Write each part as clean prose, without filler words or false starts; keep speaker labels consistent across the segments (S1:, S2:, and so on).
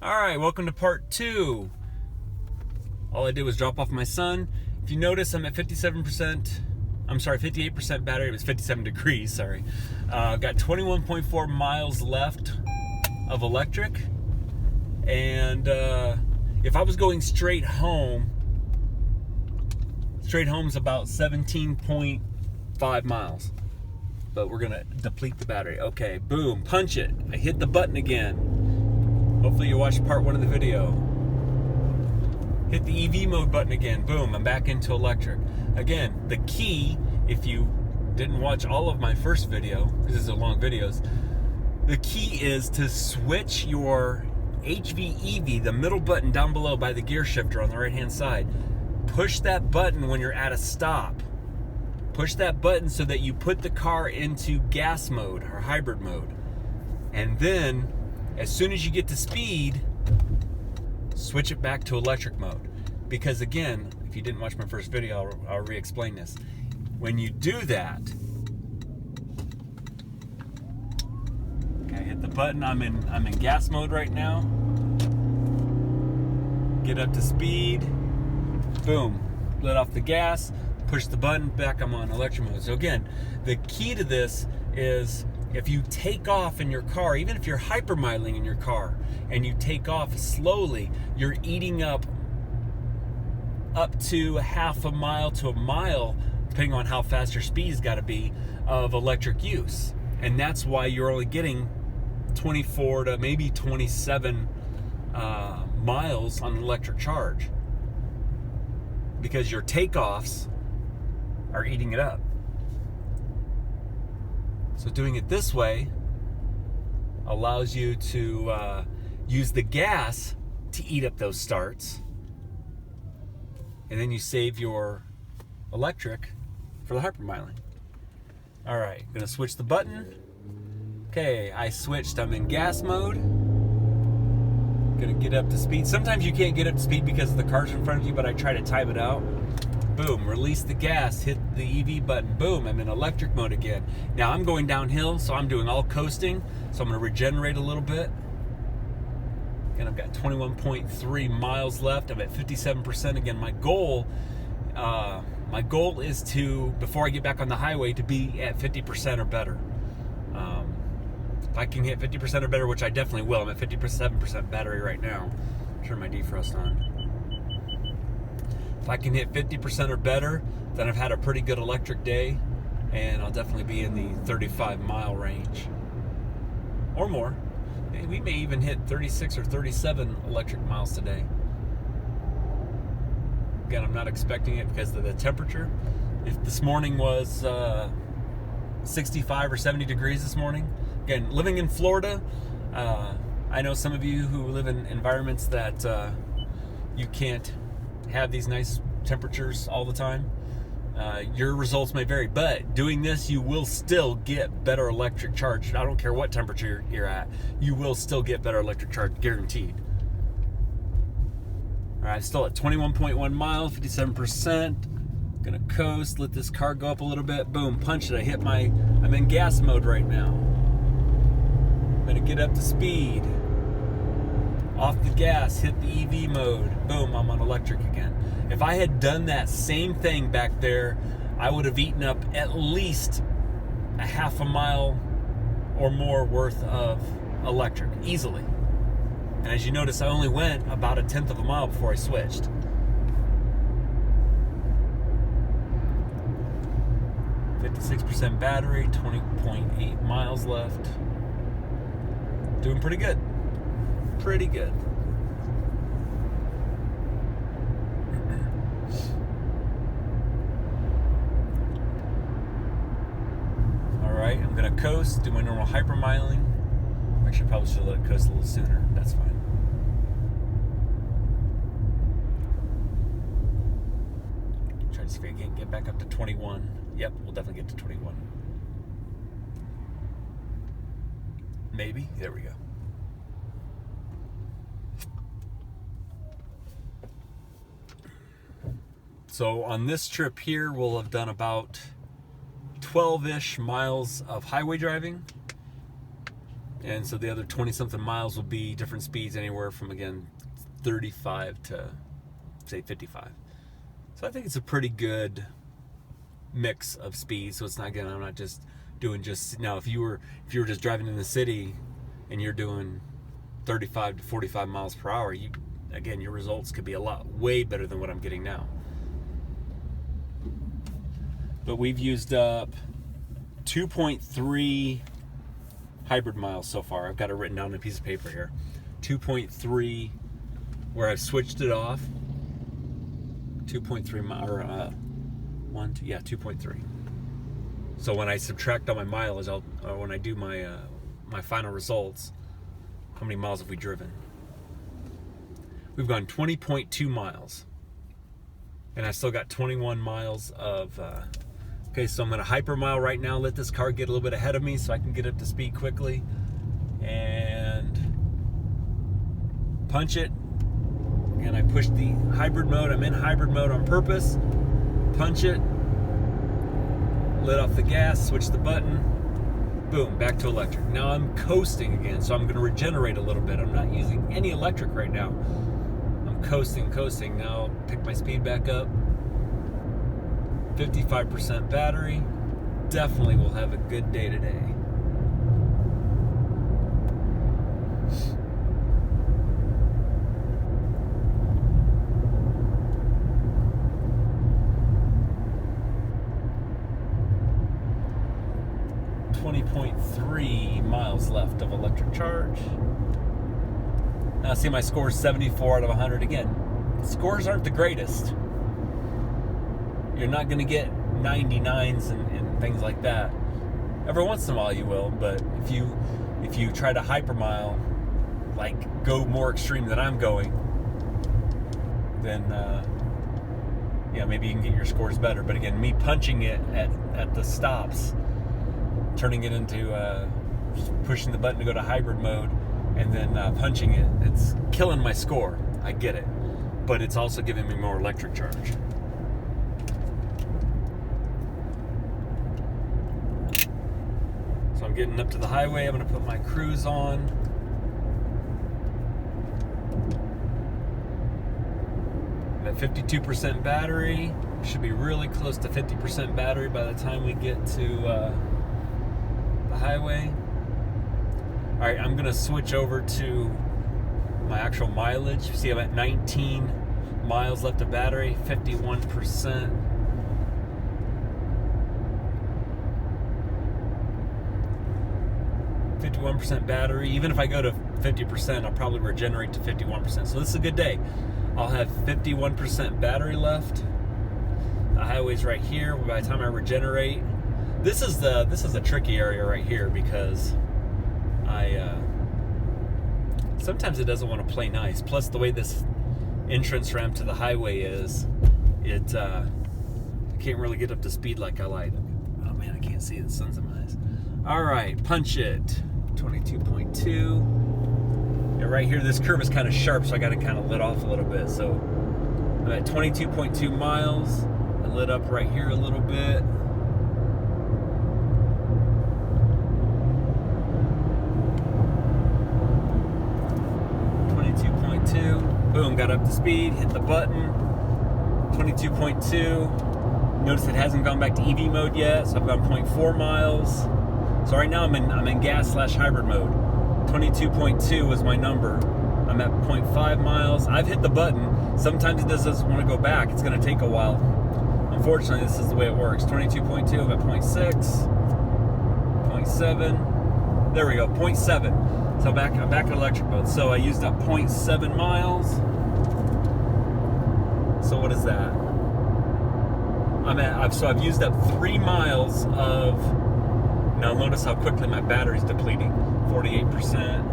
S1: Alright, welcome to part 2. All I did was drop off my son. If you notice, I'm at 58% battery. It was 57 degrees, sorry. Got 21.4 miles left of electric. And if I was going straight home's about 17.5 miles. But we're gonna deplete the battery. Okay, boom, punch it. I hit the button again. Hopefully you watched part 1 of the video. Hit the EV mode button again. Boom, I'm back into electric. Again, the key, if you didn't watch all of my first video, because these are long videos, the key is to switch your HV/EV, the middle button down below by the gear shifter on the right hand side. Push that button when you're at a stop. Push that button so that you put the car into gas mode or hybrid mode. And then, as soon as you get to speed, switch it back to electric mode. Because again, if you didn't watch my first video, I'll re-explain this. When you do that, okay, hit the button. I'm in gas mode right now. Get up to speed. Boom. Let off the gas. Push the button back. I'm on electric mode. So again, the key to this is if you take off in your car, even if you're hypermiling in your car and you take off slowly, you're eating up to half a mile to a mile, depending on how fast your speed's got to be, of electric use. And that's why you're only getting 24 to maybe 27 miles on electric charge, because your takeoffs are eating it up. So doing it this way allows you to use the gas to eat up those starts, and then you save your electric for the hypermiling. All right, gonna switch the button. Okay, I switched. I'm in gas mode. Gonna get up to speed. Sometimes you can't get up to speed because the car's in front of you, but I try to time it out. Boom, release the gas, hit the EV button, boom, I'm in electric mode again. Now I'm going downhill, so I'm doing all coasting, so I'm gonna regenerate a little bit. Again, I've got 21.3 miles left. I'm at 57%. Again, my goal is to, before I get back on the highway, to be at 50% or better. If I can hit 50% or better, which I definitely will, I'm at 57% battery right now. Turn my defrost on. If I can hit 50% or better, then I've had a pretty good electric day, and I'll definitely be in the 35-mile range or more. We may even hit 36 or 37 electric miles today. Again, I'm not expecting it because of the temperature. If this morning was 65 or 70 degrees this morning, again, living in Florida, I know some of you who live in environments that you can't have these nice temperatures all the time. Your results may vary, but doing this, you will still get better electric charge. I don't care what temperature you're at, you will still get better electric charge, guaranteed. All right, still at 21.1 miles, 57%. Gonna coast, let this car go up a little bit. Boom, punch it. I'm in gas mode right now. I'm gonna get up to speed. Off the gas, hit the EV mode. Boom, I'm on electric again. If I had done that same thing back there, I would have eaten up at least a half a mile or more worth of electric, easily. And as you notice, I only went about a tenth of a mile before I switched. .6% battery, 20.8 miles left. Doing pretty good. Pretty good. Alright, I'm gonna coast, do my normal hypermiling. Actually, I probably should let it coast a little sooner. That's fine. Try to see if I can get back up to 21. Yep, we'll definitely get to 21. Maybe. There we go. So on this trip here, we'll have done about 12-ish miles of highway driving And so the other 20 something miles will be different speeds, anywhere from, again, 35 to say 55. So I think it's a pretty good mix of speed. So it's not, again, I'm not just doing now if you were just driving in the city and you're doing 35 to 45 miles per hour, again, your results could be way better than what I'm getting now. But we've used up 2.3 hybrid miles so far. I've got it written down on a piece of paper here. 2.3 where I've switched it off. 2.3 or 2.3. So when I subtract all my mileage, or when I do my final results, how many miles have we driven? We've gone 20.2 miles, and I still got 21 miles of. Okay, so I'm going to hypermile right now. Let this car get a little bit ahead of me so I can get up to speed quickly, and punch it. And I push the hybrid mode. I'm in hybrid mode on purpose. Punch it. Let off the gas. Switch the button. Boom, back to electric. Now I'm coasting again, so I'm going to regenerate a little bit. I'm not using any electric right now. I'm coasting. Now pick my speed back up. 55% battery. Definitely will have a good day today. .3 miles left of electric charge. Now see, my score is 74 out of 100. Again, scores aren't the greatest. You're not going to get 99s and things like that. Every once in a while you will, but if you try to hypermile, like go more extreme than I'm going, then maybe you can get your scores better. But again, me punching it at the stops, turning it into pushing the button to go to hybrid mode, and then punching it, it's killing my score. I get it, but it's also giving me more electric charge. So I'm getting up to the highway. I'm going to put my cruise on. I'm at 52% battery. Should be really close to 50% battery by the time we get to the highway. All right, I'm going to switch over to my actual mileage. See, I'm at 19 miles left of battery, 51%. Battery. Even if I go to 50%, I'll probably regenerate to 51%. So this is a good day. I'll have 51% battery left. The highway's right here. By the time I regenerate, this is a tricky area right here, because sometimes it doesn't want to play nice. Plus, the way this entrance ramp to the highway is, I can't really get up to speed like I like. Oh man, I can't see, the sun's in my eyes. All right, punch it. 22.2. Yeah, right here, this curve is kind of sharp, so I got to kind of let off a little bit. So I'm at 22.2 miles. I lit up right here a little bit. Boom, got up to speed, hit the button. 22.2. Notice it hasn't gone back to EV mode yet, so I've gone 0.4 miles. So right now I'm in gas/hybrid mode. 22.2 was my number. I'm at 0.5 miles. I've hit the button. Sometimes it doesn't want to go back. It's going to take a while. Unfortunately, this is the way it works. 22.2, I'm at 0.6, 0.7. There we go, 0.7. So I'm back in electric mode. So I used up 0.7 miles. So what is that? I've used up 3 miles of. Now notice how quickly my battery's depleting. 48%.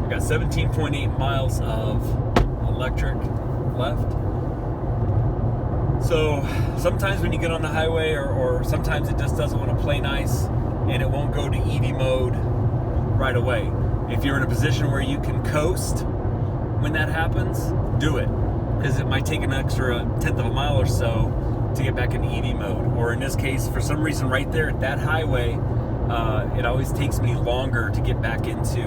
S1: I've got 17.8 miles of electric left. So sometimes when you get on the highway, or sometimes it just doesn't want to play nice and it won't go to EV mode right away. If you're in a position where you can coast when that happens, do it. Because it might take an extra 1/10 of a mile or so to get back in EV mode. Or in this case, for some reason right there at that highway, it always takes me longer to get back into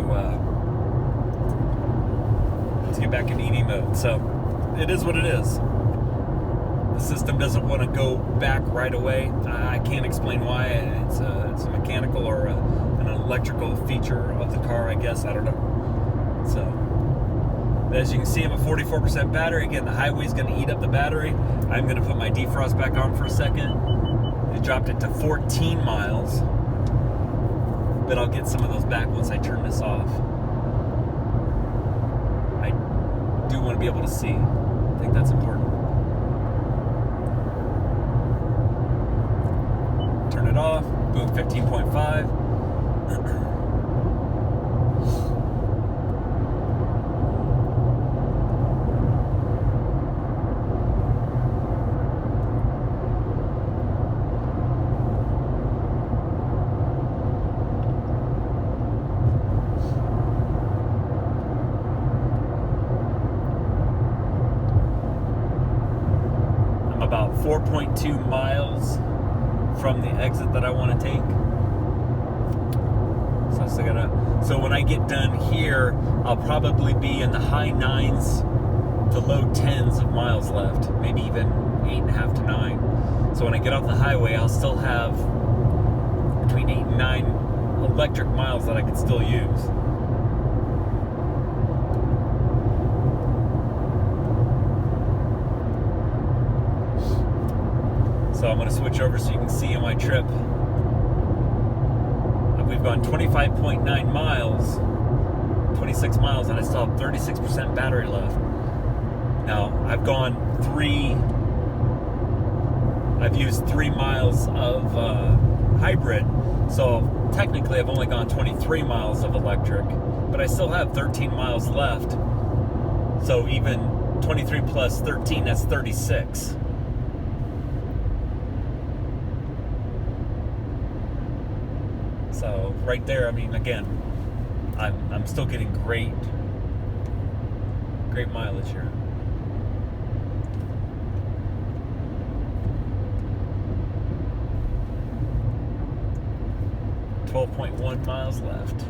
S1: EV mode. So it is what it is. The system doesn't want to go back right away. I can't explain why. It's a mechanical or an electrical feature of the car, I guess. I don't know. So, as you can see, I'm a 44% battery. Again, the highway's going to eat up the battery. I'm going to put my defrost back on for a second. It dropped it to 14 miles. But I'll get some of those back once I turn this off. I do want to be able to see. I think that's important. Turn it off. Boom, 15.5. I'm about 4.2 miles from the exit that I want to take. So I still gotta, so when I get done here, I'll probably be in the high 9s to low 10s of miles left, maybe even 8.5 to 9. So when I get off the highway, I'll still have between 8 and 9 electric miles that I can still use. So I'm going to switch over so you can see on my trip. We've gone 25.9 miles, 26 miles, and I still have 36% battery left. Now, I've used 3 miles of hybrid, so technically I've only gone 23 miles of electric, but I still have 13 miles left. So even 23 plus 13, that's 36. So right there, I mean, again, I'm still getting great mileage here. .1 miles left.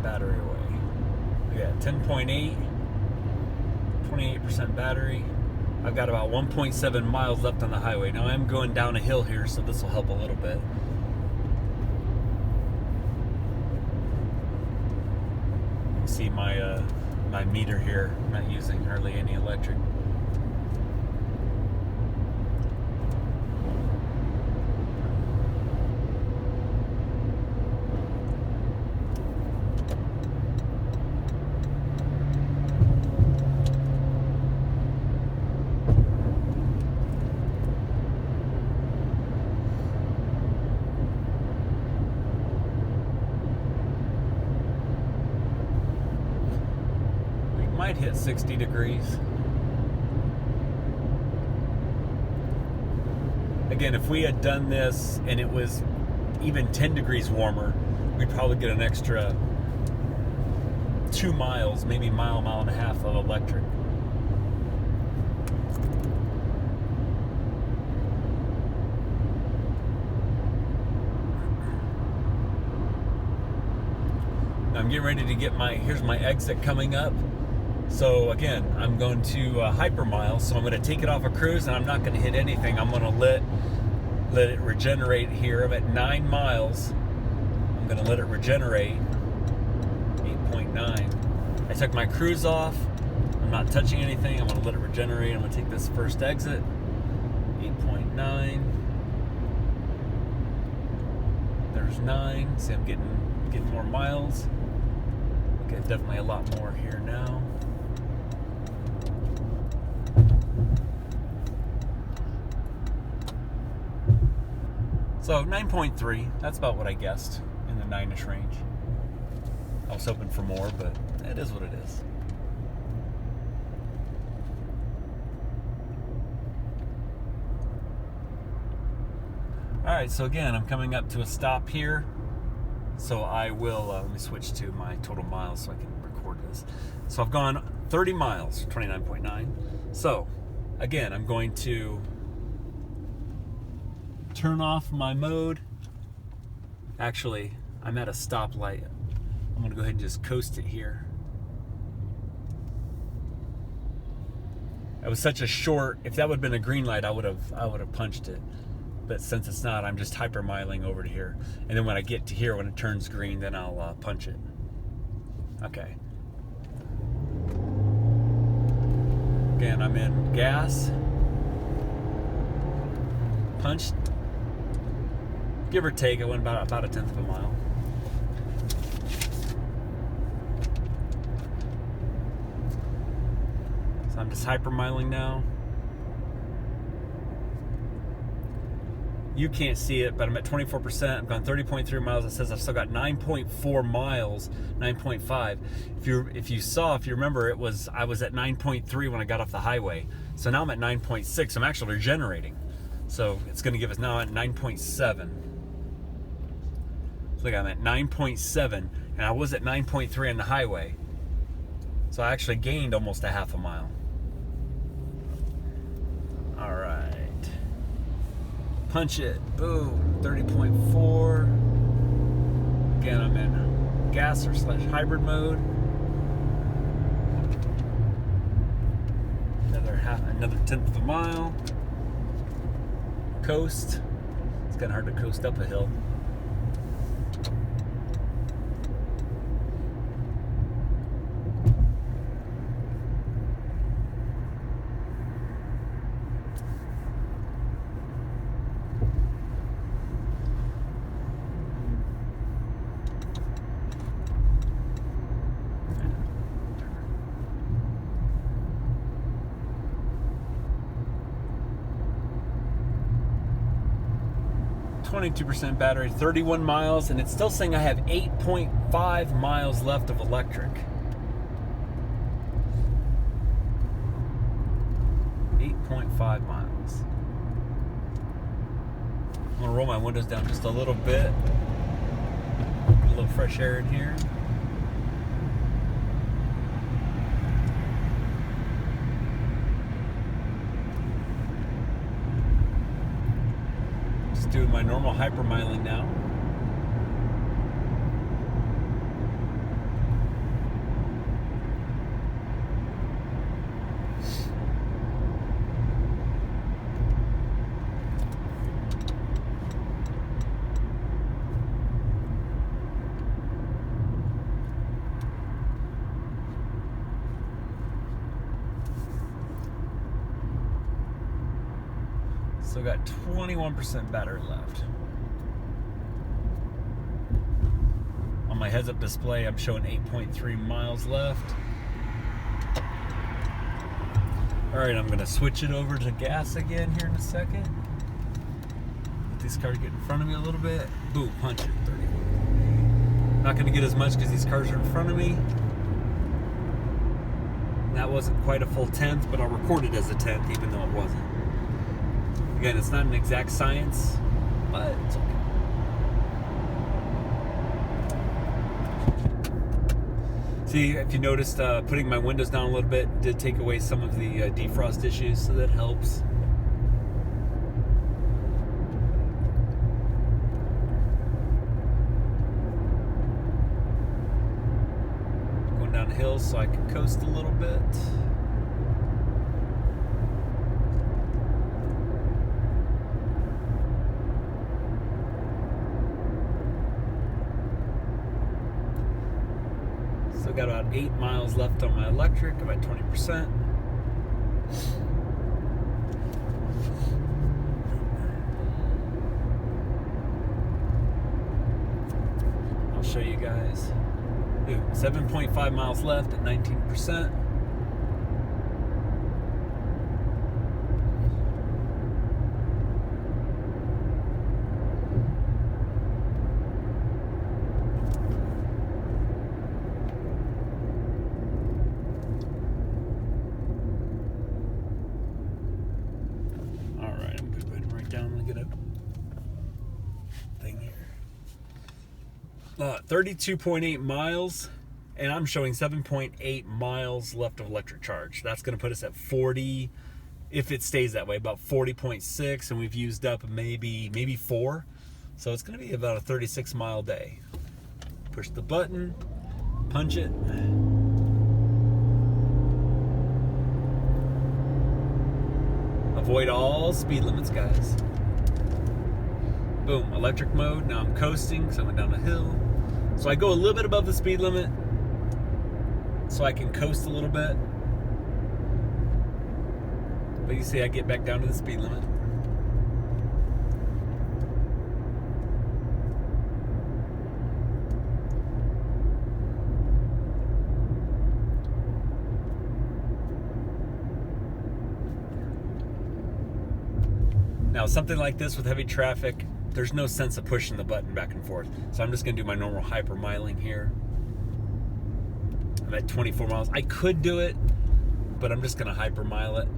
S1: Battery away. Yeah, 10.8, 28% battery. I've got about 1.7 miles left on the highway. Now I'm going down a hill here, so this will help a little bit. You see my my meter here. I'm not using hardly any electric. Might hit 60 degrees. Again, if we had done this and it was even 10 degrees warmer, we'd probably get an extra 2 miles, maybe mile and a half of electric. Now I'm getting ready to get here's my exit coming up. So again, I'm going to Hypermile, so I'm going to take it off a cruise and I'm not going to hit anything. I'm going to let it regenerate here. I'm at 9 miles. I'm going to let it regenerate. 8.9. I took my cruise off. I'm not touching anything. I'm going to let it regenerate. I'm going to take this first exit. 8.9. There's 9. See, I'm getting more miles. Okay, definitely a lot more here now. So 9.3, that's about what I guessed in the 9-ish range. I was hoping for more, but it is what it is. Alright, so again, I'm coming up to a stop here. So I will, let me switch to my total miles so I can record this. So I've gone 30 miles, 29.9. So, again, I'm going to turn off my mode. Actually, I'm at a stoplight. I'm gonna go ahead and just coast it here. It was such a short, if that would have been a green light, I would have punched it. But since it's not, I'm just hypermiling over to here. And then when I get to here, when it turns green, then I'll punch it. Okay. Again, I'm in gas. Punched. Give or take, it went about a 1/10 of a mile. So I'm just hypermiling now. You can't see it, but I'm at 24%. I've gone 30.3 miles. It says I've still got 9.4 miles, 9.5. If you remember, I was at 9.3 when I got off the highway. So now I'm at 9.6. I'm actually regenerating. So it's going to give us now at 9.7. So look, I'm at 9.7, and I was at 9.3 on the highway. So I actually gained almost a half a mile. All right. Punch it. Boom. 30.4. Again, I'm in gas or / hybrid mode. Another 1/10 of a mile. Coast. It's kind of hard to coast up a hill. .2% battery, 31 miles, and it's still saying I have 8.5 miles left of electric. 8.5 miles. I'm gonna roll my windows down just a little bit. Get a little fresh air in here. Doing my normal hypermiling now. Still got 21% battery left. On my heads-up display, I'm showing 8.3 miles left. All right, I'm gonna switch it over to gas again here in a second. Let these cars get in front of me a little bit. Boom, punch it, 31. Not gonna get as much because these cars are in front of me. That wasn't quite a full 1/10, but I'll record it as a 1/10 even though it wasn't. Again, it's not an exact science, but it's okay. See, if you noticed, putting my windows down a little bit did take away some of the defrost issues, so that helps. Going down the hill so I can coast a little bit. Got about 8 miles left on my electric, about 20%. I'll show you guys. 7.5 miles left at 19%. Alright, I'm going to go ahead and write down and get a thing here. 32.8 miles, and I'm showing 7.8 miles left of electric charge. That's going to put us at 40, if it stays that way, about 40.6, and we've used up maybe 4. So it's going to be about a 36 mile day. Push the button, punch it. Avoid all speed limits, guys. Boom, electric mode. Now I'm coasting because I went down a hill. So I go a little bit above the speed limit so I can coast a little bit. But you see I get back down to the speed limit. Now something like this with heavy traffic, there's no sense of pushing the button back and forth. So I'm just gonna do my normal hypermiling here. I'm at 24 miles. I could do it, but I'm just gonna hypermile it.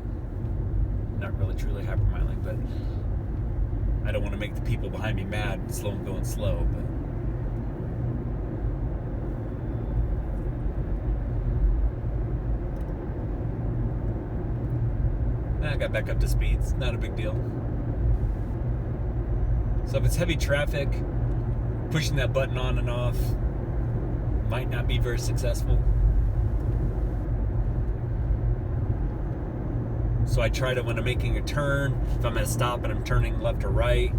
S1: Not really truly hypermiling, but I don't want to make the people behind me mad, going slow, but I got back up to speeds, not a big deal. So if it's heavy traffic, pushing that button on and off might not be very successful. So I try to, when I'm making a turn, if I'm at a stop and I'm turning left or right,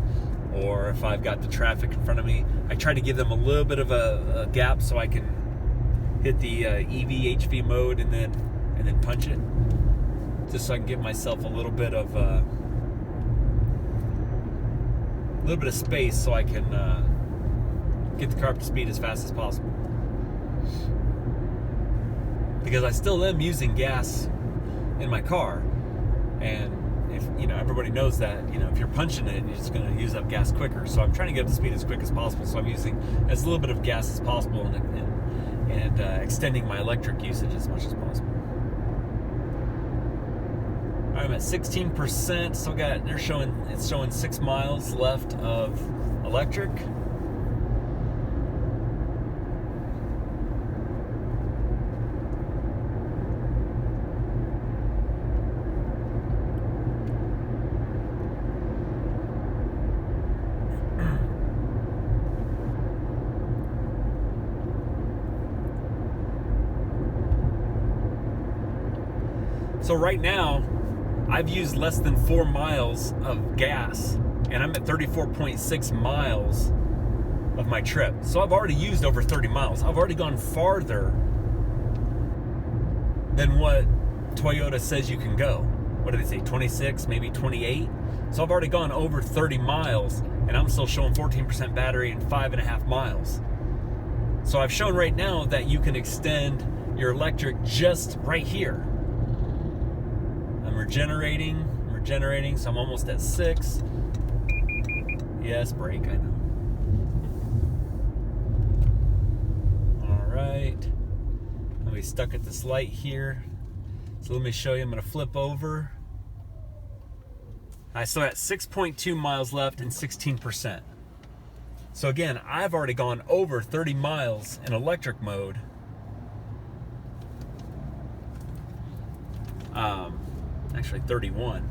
S1: or if I've got the traffic in front of me, I try to give them a little bit of a gap so I can hit the EV HV mode and then punch it, just so I can give myself a little bit of space so I can get the car up to speed as fast as possible. Because I still am using gas in my car, and if everybody knows that if you're punching it, you're just going to use up gas quicker. So I'm trying to get up to speed as quick as possible. So I'm using as little bit of gas as possible and extending my electric usage as much as possible. I'm at 16%. Still got it's showing 6 miles left of electric. So right now, I've used less than 4 miles of gas, and I'm at 34.6 miles of my trip. So I've already used over 30 miles. I've already gone farther than what Toyota says you can go. What do they say, 26, maybe 28? So I've already gone over 30 miles, and I'm still showing 14% battery and 5.5 miles. So I've shown right now that you can extend your electric just right here. I'm regenerating, so I'm almost at 6. Yes, brake, I know. All right. I'll be stuck at this light here. So let me show you, I'm gonna flip over. I still got 6.2 miles left and 16%. So again, I've already gone over 30 miles in electric mode. Actually 31.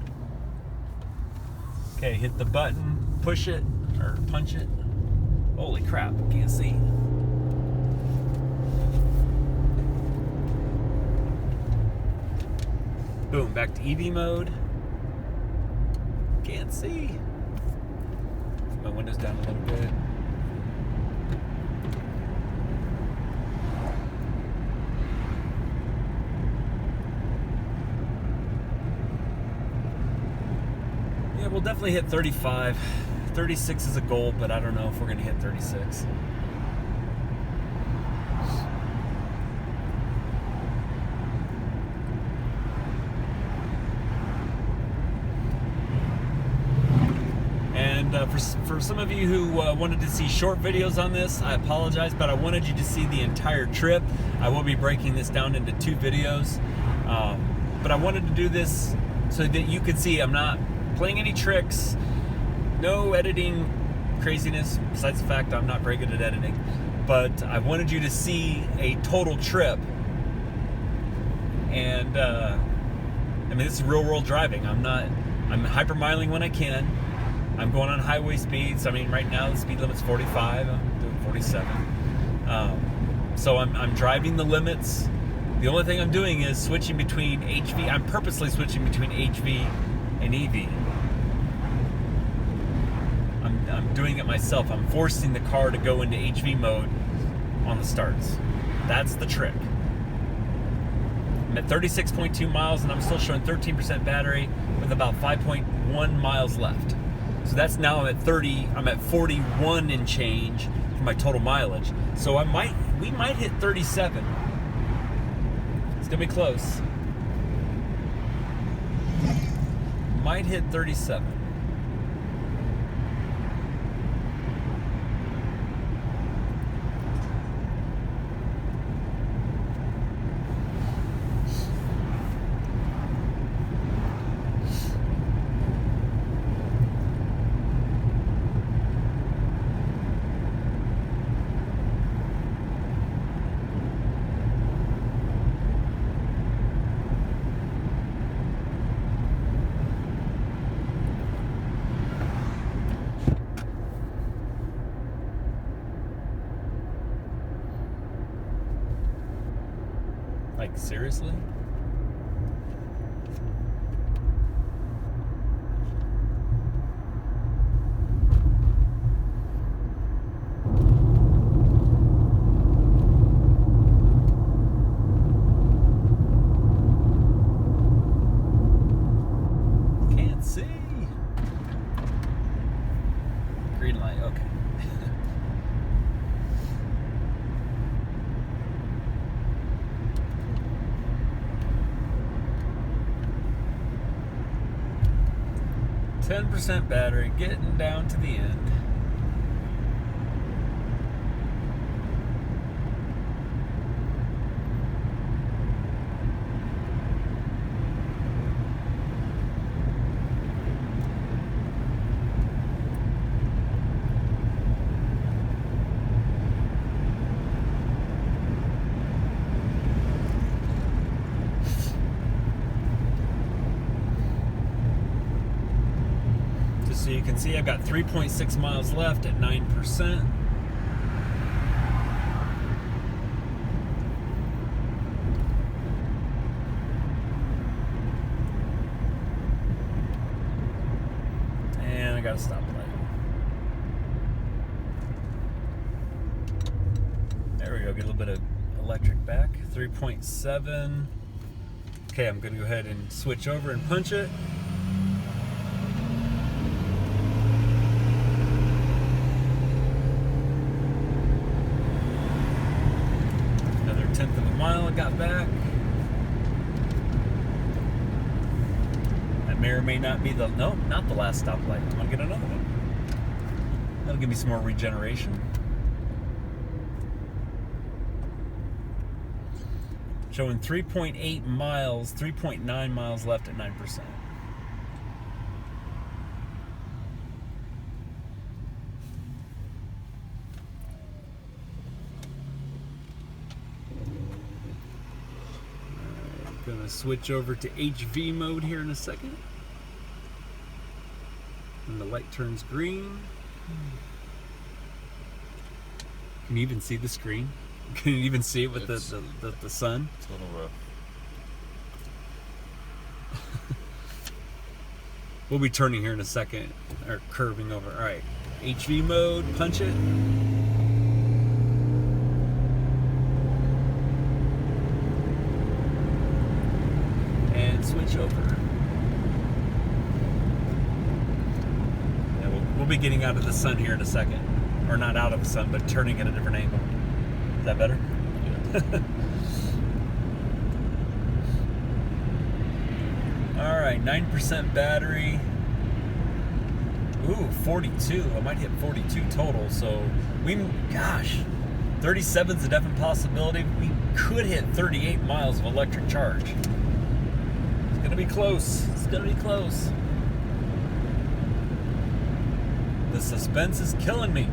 S1: Okay, hit the button, push it, or punch it. Holy crap, can't see. Boom, back to EV mode. Can't see. Put my windows down a little bit. Yeah, we'll definitely hit 35. 36 is a goal, but I don't know if we're going to hit 36. And for some of you who wanted to see short videos on this, I apologize, but I wanted you to see the entire trip. I will be breaking this down into 2 videos, but I wanted to do this so that you could see I'm not playing any tricks, no editing craziness, besides the fact I'm not very good at editing. But I wanted you to see a total trip. And I mean, this is real world driving. I'm hypermiling when I can. I'm going on highway speeds. I mean, right now the speed limit's 45. I'm doing 47. So I'm driving the limits. The only thing I'm doing is switching between HV. I'm purposely switching between HV and EV. I'm doing it myself. I'm forcing the car to go into HV mode on the starts. That's the trick. I'm at 36.2 miles and I'm still showing 13% battery with about 5.1 miles left. So that's now I'm at 41 and change for my total mileage. So we might hit 37. It's gonna be close. Might hit 37. Like, seriously? Can't see. Green light, okay. 10% battery, getting down to the end. So you can see I've got 3.6 miles left at 9%. And I got a stoplight. There we go, get a little bit of electric back. 3.7. Okay, I'm gonna go ahead and switch over and punch it. Tenth of a mile I got back. That may or may not be not the last stoplight. I'm gonna get another one. That'll give me some more regeneration. Showing 3.8 miles, 3.9 miles left at 9%. Gonna switch over to HV mode here in a second. When the light turns green. Can you even see the screen? Can you even see it with the sun?
S2: It's a little rough.
S1: We'll be turning here in a second, or curving over. All right, HV mode, punch it. Switch over. Yeah, we'll be getting out of the sun here in a second. Or not out of the sun, but turning at a different angle. Is that better? Yeah. Alright, 9% battery. Ooh, 42. I might hit 42 total. So gosh, 37 is a definite possibility. We could hit 38 miles of electric charge. It's gonna be close. It's gonna be close. The suspense is killing me.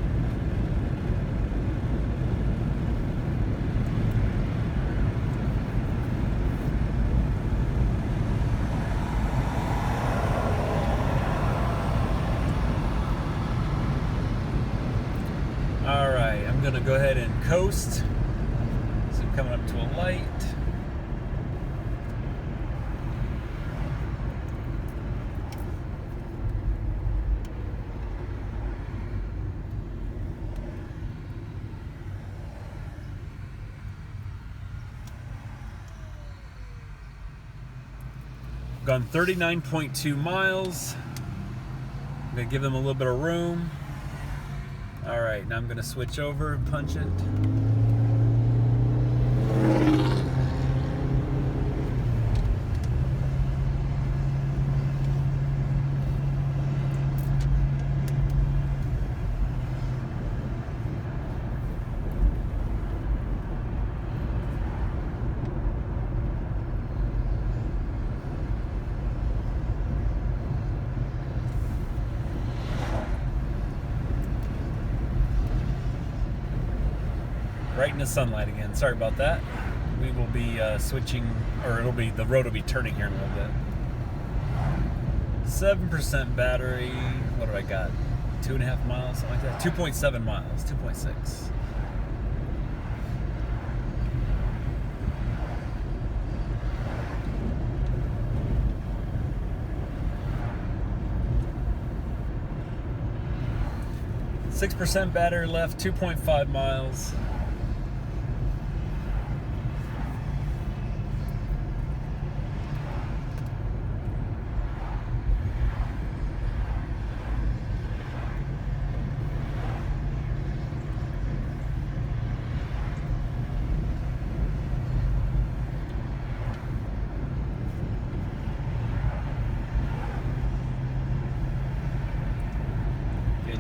S1: All right, I'm gonna go ahead and coast. So I'm coming up to a light. Gone 39.2 miles. I'm gonna give them a little bit of room. All right, now I'm gonna switch over and punch it. Right in the sunlight again. Sorry about that. We will be switching, or the road will be turning here in a little bit. 7% battery. What do I got? 2.5 miles, something like that. 2.7 miles, 2.6. .6% battery left, 2.5 miles.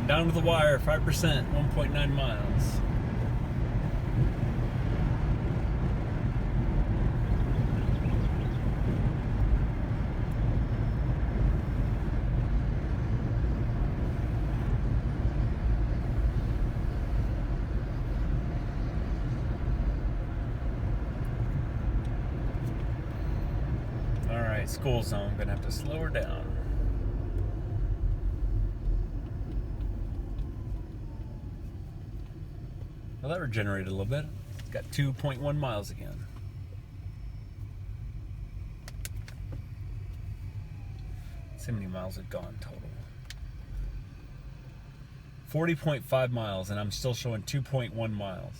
S1: Down to the wire, 5%, 1.9 miles. All right, school zone, gonna have to slow her down. Well, that regenerated a little bit. Got 2.1 miles again. Let's see how many miles have gone total. 40.5 miles, and I'm still showing 2.1 miles.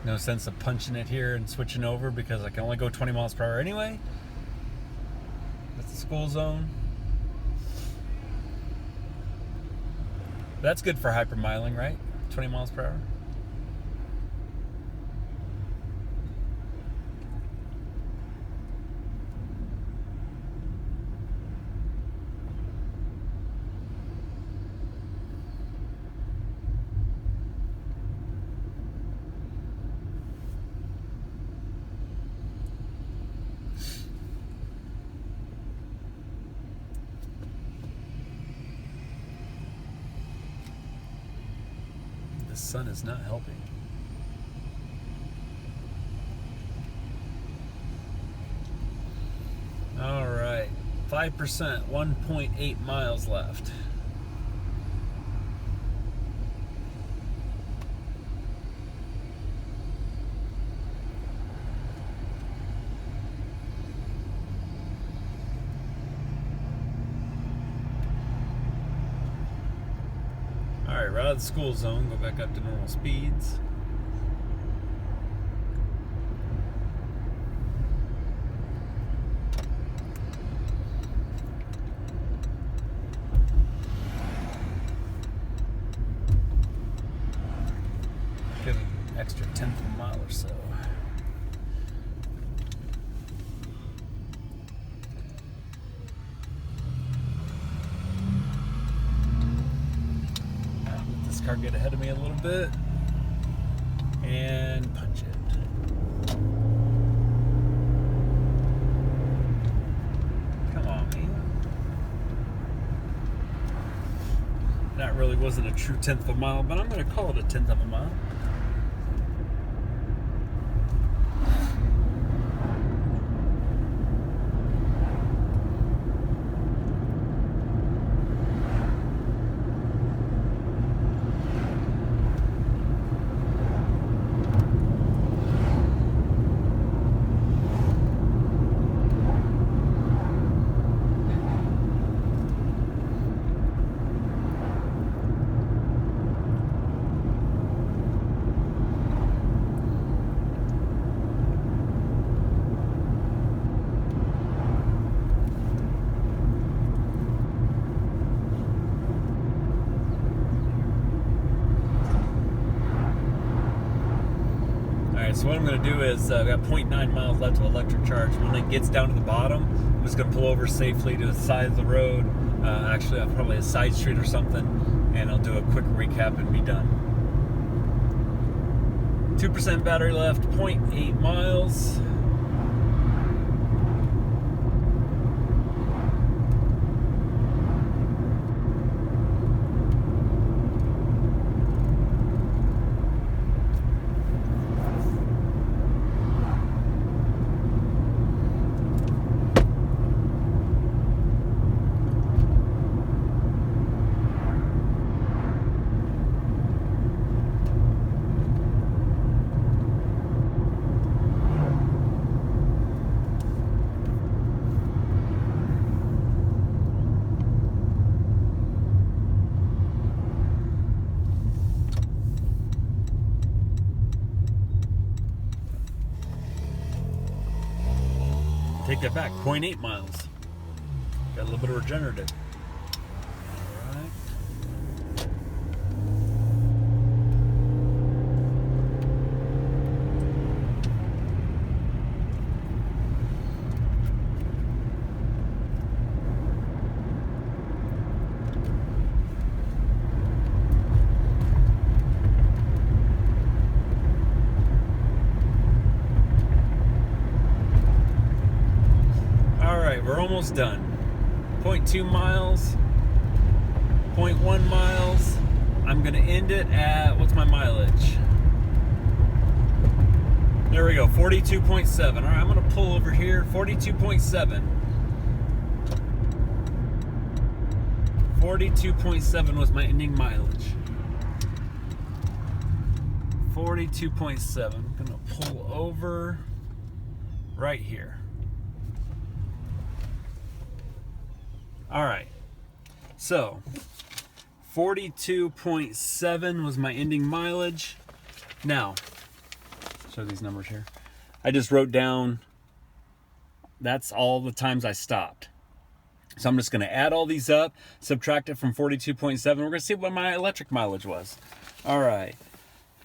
S1: No sense of punching it here and switching over because I can only go 20 miles per hour anyway. That's the school zone. That's good for hypermiling, right? 20 miles per hour. The sun is not helping. All right, 5%, 1.8 miles left. Alright, right out of the school zone, go back up to normal speeds. Give it extra tenth of a mile or so. Let this car get ahead of me a little bit and punch it. Come on, man. That really wasn't a true tenth of a mile, but I'm going to call it a tenth of a mile. So what I'm going to do is I've got 0.9 miles left to electric charge. When it gets down to the bottom, I'm just going to pull over safely to the side of the road. Actually, I'll probably a side street or something, and I'll do a quick recap and be done. 2% battery left, 0.8 miles. Take that back, 0.8 miles. Got a little bit of regenerative. We're almost done. 0.2 miles, 0.1 miles. I'm gonna end it at, what's my mileage? There we go, 42.7. All right, I'm gonna pull over here, 42.7. 42.7 was my ending mileage. 42.7, I'm gonna pull over right here. All right, so 42.7 was my ending mileage. Now, show these numbers here. I just wrote down, that's all the times I stopped. So I'm just gonna add all these up, subtract it from 42.7. We're gonna see what my electric mileage was. All right,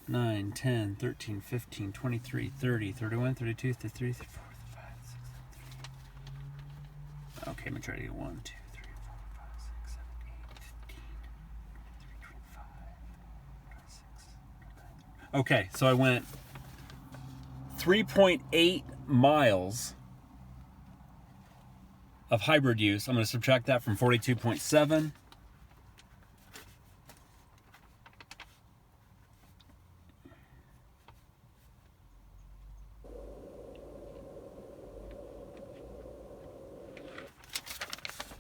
S1: 9, 10, 13, 15, 23, 30, 31, 32, 33, 34, 35, 36. Okay, I'm gonna try to get 1, 2, 3, 4, 5, 6, 7, 8, 15, 23, 25, 26. Okay, so I went 3.8 miles of hybrid use. I'm going to subtract that from 42.7.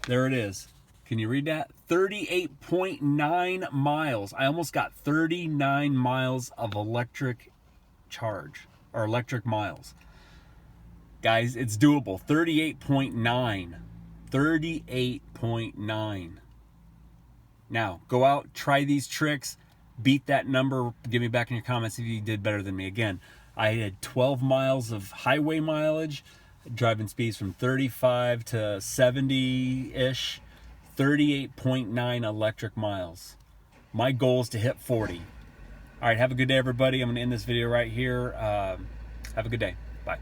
S1: There it is. Can you read that? 38.9 miles. I almost got 39 miles of electric charge, or electric miles. Guys, it's doable. 38.9. 38.9. Now, go out, try these tricks, beat that number, give me back in your comments if you did better than me. Again, I had 12 miles of highway mileage, driving speeds from 35 to 70-ish, 38.9 electric miles. My goal is to hit 40. All right, have a good day, everybody. I'm going to end this video right here. Have a good day. Bye.